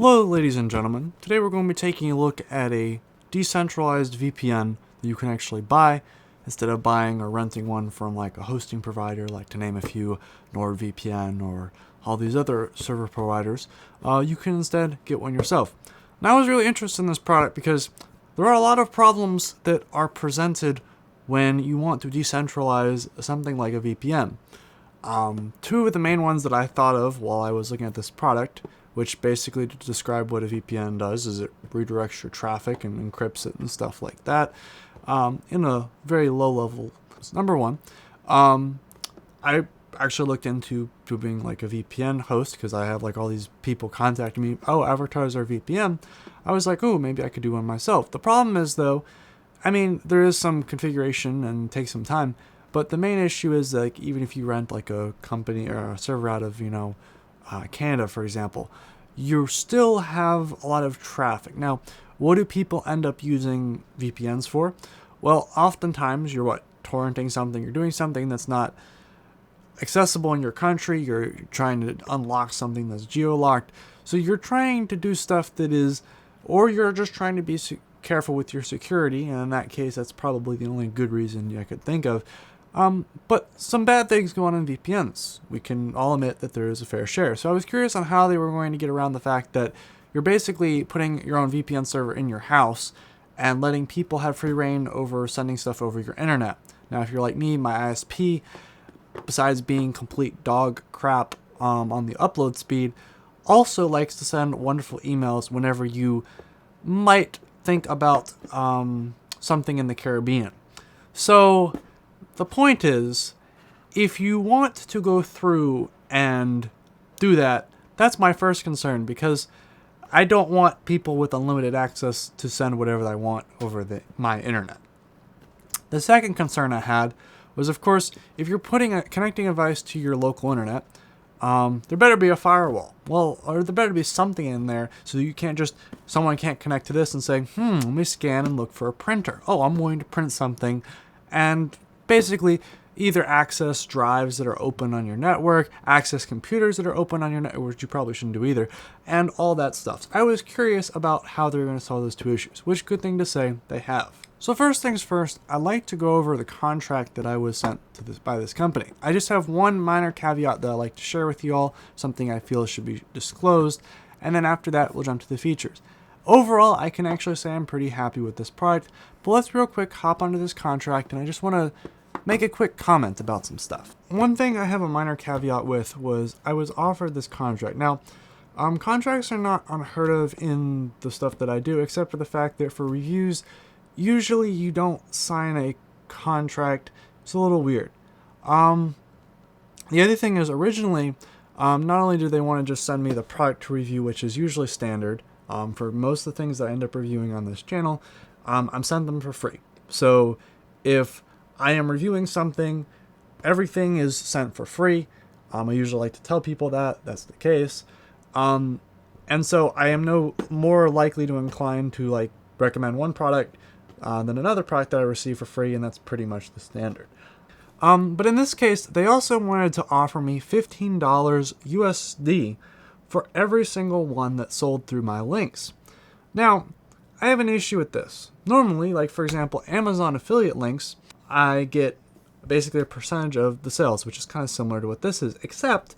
Hello ladies and gentlemen, today we're going to be taking a look at a decentralized VPN that you can actually buy instead of buying or renting one from like a hosting provider, like to name a few, NordVPN or all these other server providers. You can instead get one yourself. Now I was really interested in this product because there are a lot of problems that are presented when you want to decentralize something like a VPN. Two of the main ones that I thought of while I was looking at this product, which basically to describe what a VPN does is it redirects your traffic and encrypts it and stuff like that in a very low level. Number one, I actually looked into being like a VPN host because I have like all these people contacting me. Oh, advertise our VPN. I was like, oh, maybe I could do one myself. The problem is though, I mean, there is some configuration and takes some time, but the main issue is like even if you rent like a company or a server out of, Canada, for example, you still have a lot of traffic. Now, what do people end up using VPNs for? Well, oftentimes you're torrenting something, you're doing something that's not accessible in your country, you're trying to unlock something that's geo-locked. So you're trying to do stuff that is, or you're just trying to be careful with your security, and in that case, that's probably the only good reason I could think of. But some bad things go on in VPNs. We can all admit that there is a fair share. So I was curious on how they were going to get around the fact that you're basically putting your own VPN server in your house and letting people have free reign over sending stuff over your internet. Now, if you're like me, my ISP, besides being complete dog crap on the upload speed, also likes to send wonderful emails whenever you might think about something in the Caribbean. So the point is, if you want to go through and do that, that's my first concern, because I don't want people with unlimited access to send whatever they want over my internet. The second concern I had was, of course, if you're connecting a device to your local internet, there better be a firewall. Well, or there better be something in there so that someone can't connect to this and say, let me scan and look for a printer. Oh, I'm going to print something, and basically either access drives that are open on your network, access computers that are open on your network, which you probably shouldn't do either, and all that stuff. So I was curious about how they're going to solve those two issues, which, good thing to say, they have. So first things first, I'd like to go over the contract that I was sent to by this company. I just have one minor caveat that I'd like to share with you all, something I feel should be disclosed, and then after that we'll jump to the features. Overall, I can actually say I'm pretty happy with this product, but let's real quick hop onto this contract, and I just want to make a quick comment about some stuff. One thing I have a minor caveat with was I was offered this contract. Now, contracts are not unheard of in the stuff that I do, except for the fact that for reviews, usually you don't sign a contract. It's a little weird. The other thing is originally, not only do they want to just send me the product to review, which is usually standard for most of the things that I end up reviewing on this channel, I'm sending them for free. So if I am reviewing something, everything is sent for free. I usually like to tell people that that's the case. And so I am no more likely to incline to recommend one product than another product that I receive for free, and that's pretty much the standard. But in this case, they also wanted to offer me $15 USD for every single one that sold through my links. Now, I have an issue with this. Normally, for example, Amazon affiliate links, I get basically a percentage of the sales, which is kind of similar to what this is, except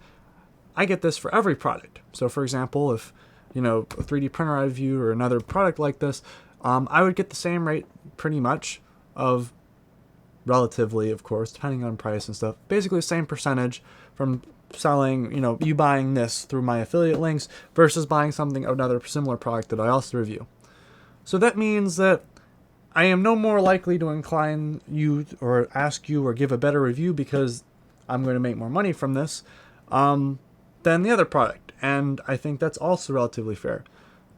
I get this for every product. So for example, if, a 3D printer I view or another product like this, I would get the same rate pretty much of, relatively, of course, depending on price and stuff, basically the same percentage from selling, you buying this through my affiliate links versus buying another similar product that I also review. So that means that I am no more likely to incline you or ask you or give a better review because I'm going to make more money from this than the other product. And I think that's also relatively fair.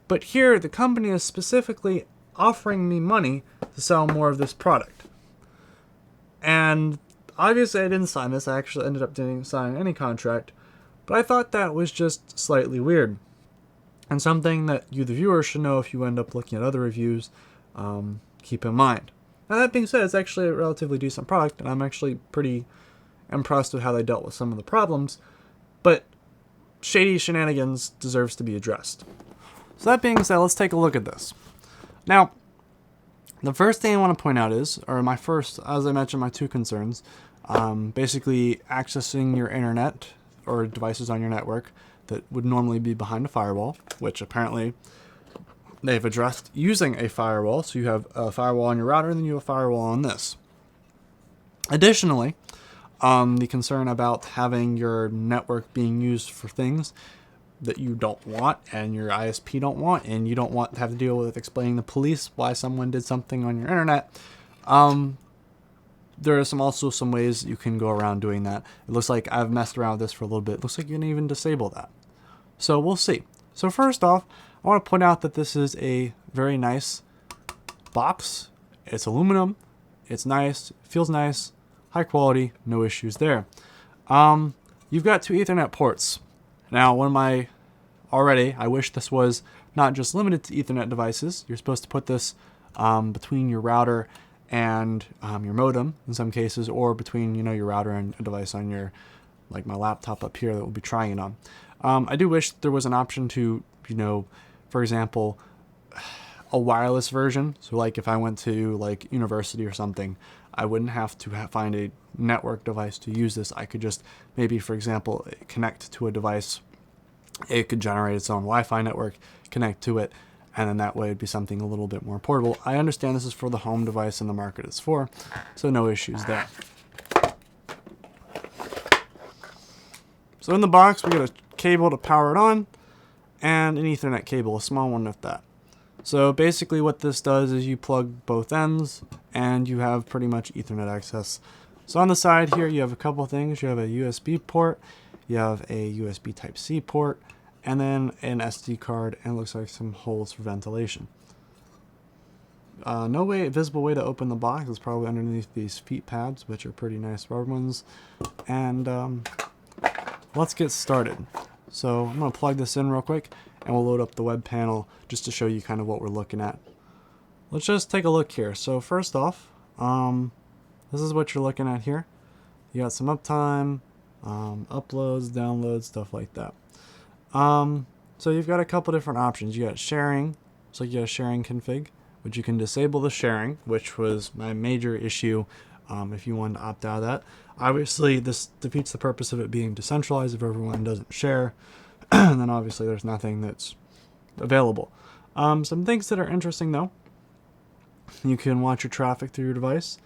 But here, the company is specifically offering me money to sell more of this product. And obviously I didn't sign this. I actually ended up didn't sign any contract. But I thought that was just slightly weird. And something that you, the viewer, should know if you end up looking at other reviews. Keep in mind. Now that being said, it's actually a relatively decent product, and I'm actually pretty impressed with how they dealt with some of the problems, but shady shenanigans deserves to be addressed. So that being said, let's take a look at this. Now, the first thing I want to point out is, or my first, as I mentioned, my two concerns, basically accessing your internet or devices on your network that would normally be behind a firewall, which apparently they've addressed using a firewall. So you have a firewall on your router, and then you have a firewall on this. Additionally, the concern about having your network being used for things that you don't want and your ISP don't want, and you don't want to have to deal with explaining to the police why someone did something on your internet. There are also some ways you can go around doing that. It looks like I've messed around with this for a little bit. It looks like you can even disable that. So we'll see. So first off, I want to point out that this is a very nice box. It's aluminum. It's nice. It feels nice. High quality. No issues there. You've got two Ethernet ports. Now, I wish this was not just limited to Ethernet devices. You're supposed to put this between your router and your modem in some cases, or between your router and a device on your, like my laptop up here that we'll be trying it on. I do wish there was an option to, for example, a wireless version. So like if I went to like university or something, I wouldn't have to find a network device to use this. I could just maybe, for example, connect to a device. It could generate its own Wi-Fi network, connect to it, and then that way it'd be something a little bit more portable. I understand this is for the home device and the market is for, so no issues there. So in the box, we got a cable to power it on, and an Ethernet cable, a small one if that. So basically what this does is you plug both ends, and you have pretty much Ethernet access. So on the side here, you have a couple things. You have a USB port, you have a USB Type-C port, and then an SD card, and it looks like some holes for ventilation. No visible way to open the box. It's probably underneath these feet pads, which are pretty nice rubber ones. And let's get started. So I'm going to plug this in real quick, and we'll load up the web panel just to show you kind of what we're looking at. Let's just take a look here. So first off, this is what you're looking at here. You got some uptime, uploads, downloads, stuff like that. So you've got a couple different options. You got sharing, so you got a sharing config, which you can disable the sharing, which was my major issue if you wanted to opt out of that. Obviously, this defeats the purpose of it being decentralized if everyone doesn't share, and then obviously there's nothing that's available. Some things that are interesting though, you can watch your traffic through your device.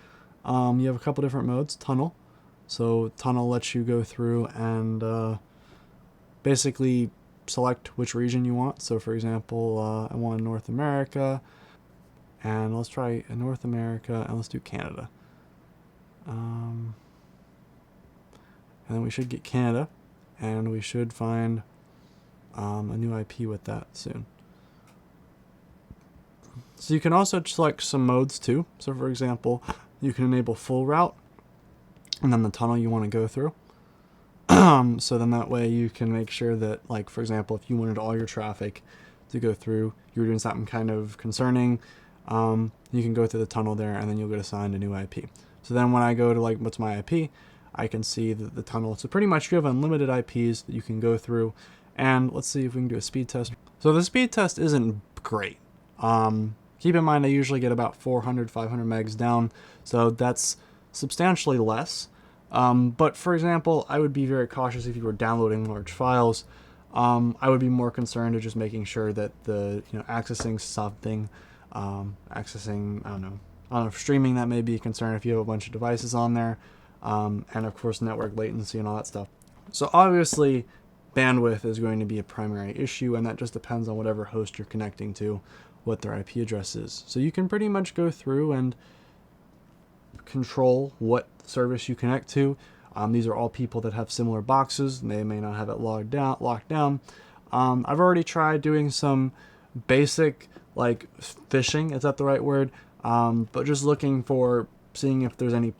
You have a couple different modes. Tunnel. So tunnel lets you go through and basically select which region you want. So for example, I want North America, and let's try North America, and let's do Canada. And then we should get Canada, and we should find a new IP with that soon. So you can also select some modes too. So for example, you can enable full route, and then the tunnel you want to go through. So then that way you can make sure that, like, for example, if you wanted all your traffic to go through, you were doing something kind of concerning, you can go through the tunnel there, and then you'll get assigned a new IP. So then when I go to, like, what's my IP, I can see the tunnel. So pretty much you have unlimited IPs that you can go through. And let's see if we can do a speed test. So the speed test isn't great. Keep in mind I usually get about 400, 500 megs down, so that's substantially less. But for example, I would be very cautious if you were downloading large files. I would be more concerned of just making sure that accessing something, accessing, I don't know, streaming, that may be a concern if you have a bunch of devices on there, and of course network latency and all that stuff. So obviously bandwidth is going to be a primary issue, and that just depends on whatever host you're connecting to, what their IP address is. So you can pretty much go through and control what service you connect to. These are all people that have similar boxes, and they may not have it locked down. I've already tried doing some basic, like, phishing, is that the right word? But just looking for, seeing if there's any,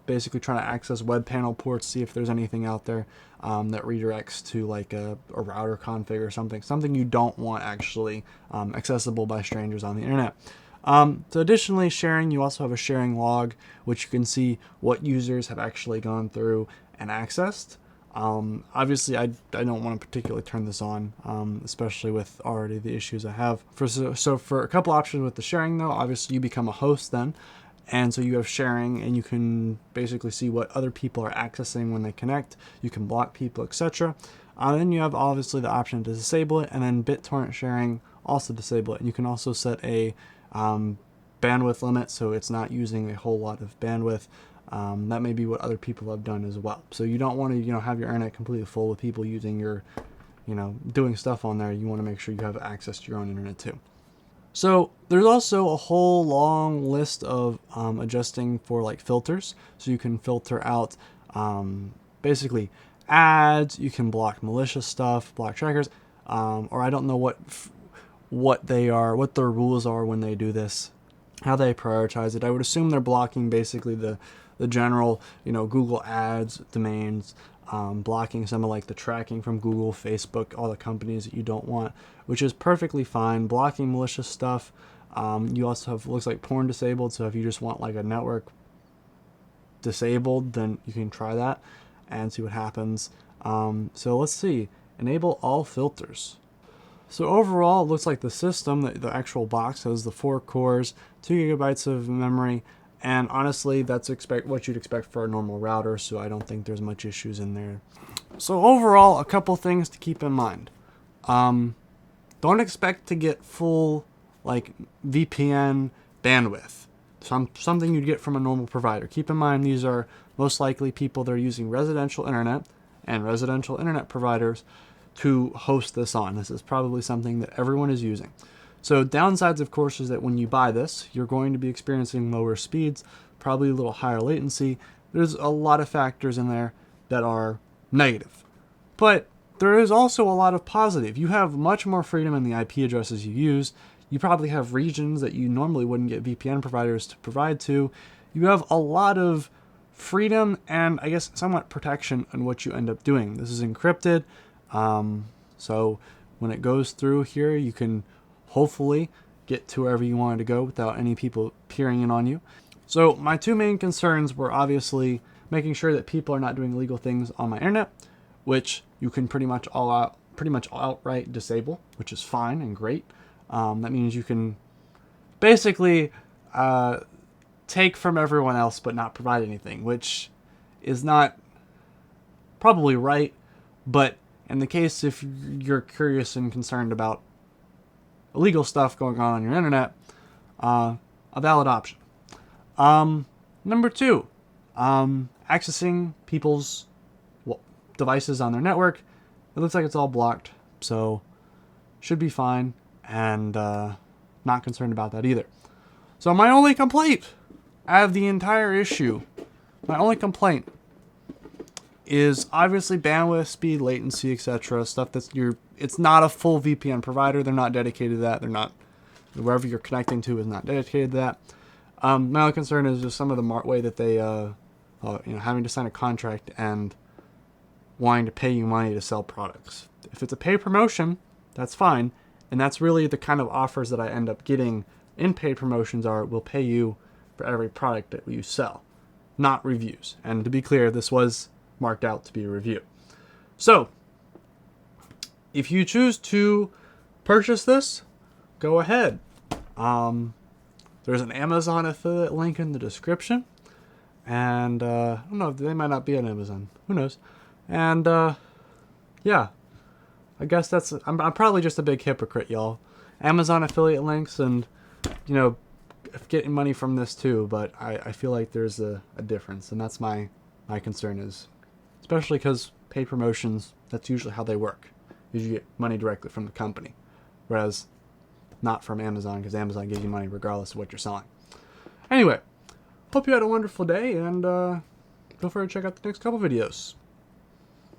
basically trying to access web panel ports, see if there's anything out there that redirects to like a router config or something you don't want actually accessible by strangers on the internet. So additionally, sharing, you also have a sharing log, which you can see what users have actually gone through and accessed. Obviously, I don't want to particularly turn this on, especially with already the issues I have. So for a couple options with the sharing, though, obviously you become a host then. And so you have sharing, and you can basically see what other people are accessing when they connect. You can block people, etc. Then you have obviously the option to disable it, and then BitTorrent sharing, also disable it. And you can also set a bandwidth limit, so it's not using a whole lot of bandwidth. That may be what other people have done as well. So you don't want to, have your internet completely full with people using your, doing stuff on there. You want to make sure you have access to your own internet too. So there's also a whole long list of adjusting for like filters. So you can filter out basically ads. You can block malicious stuff, block trackers, or I don't know what they are, what their rules are when they do this, how they prioritize it. I would assume they're blocking basically the general, Google ads, domains, blocking some of like the tracking from Google, Facebook, all the companies that you don't want, which is perfectly fine. Blocking malicious stuff. You also have, looks like porn disabled. So if you just want like a network disabled, then you can try that and see what happens. So let's see, enable all filters. So overall, it looks like the system, the actual box, has the 4 cores, 2 gigabytes of memory, and honestly, that's what you'd expect for a normal router, so I don't think there's much issues in there. So overall, a couple things to keep in mind. Don't expect to get full like VPN bandwidth, something you'd get from a normal provider. Keep in mind these are most likely people that are using residential internet and residential internet providers to host this on. This is probably something that everyone is using. So downsides, of course, is that when you buy this, you're going to be experiencing lower speeds, probably a little higher latency. There's a lot of factors in there that are negative. But there is also a lot of positive. You have much more freedom in the IP addresses you use. You probably have regions that you normally wouldn't get VPN providers to provide to. You have a lot of freedom and, I guess, somewhat protection on what you end up doing. This is encrypted. So when it goes through here, you can hopefully get to wherever you wanted to go without any people peering in on you. So my 2 main concerns were obviously making sure that people are not doing illegal things on my internet, which you can pretty much outright disable, which is fine and great. That means you can basically take from everyone else but not provide anything, which is not probably right, but in the case if you're curious and concerned about illegal stuff going on your internet, a valid option. Number 2, accessing people's devices on their network. It looks like it's all blocked, so should be fine, and not concerned about that either. So my only complaint out of the entire issue, is obviously bandwidth, speed, latency, etc. Stuff that's it's not a full VPN provider. They're not dedicated to that. They're not, wherever you're connecting to is not dedicated to that. My only concern is just some of the way that they, having to sign a contract and wanting to pay you money to sell products. If it's a paid promotion, that's fine. And that's really the kind of offers that I end up getting in paid promotions we'll pay you for every product that you sell, not reviews. And to be clear, this was marked out to be a review. So if you choose to purchase this, go ahead. There's an Amazon affiliate link in the description, and I don't know, they might not be on Amazon, who knows. And yeah, I guess I'm probably just a big hypocrite, y'all. Amazon affiliate links and getting money from this too, but I feel like there's a difference, and that's my concern, is especially because paid promotions, that's usually how they work. You get money directly from the company, whereas not from Amazon, because Amazon gives you money regardless of what you're selling. Anyway, hope you had a wonderful day, and feel free to check out the next couple videos.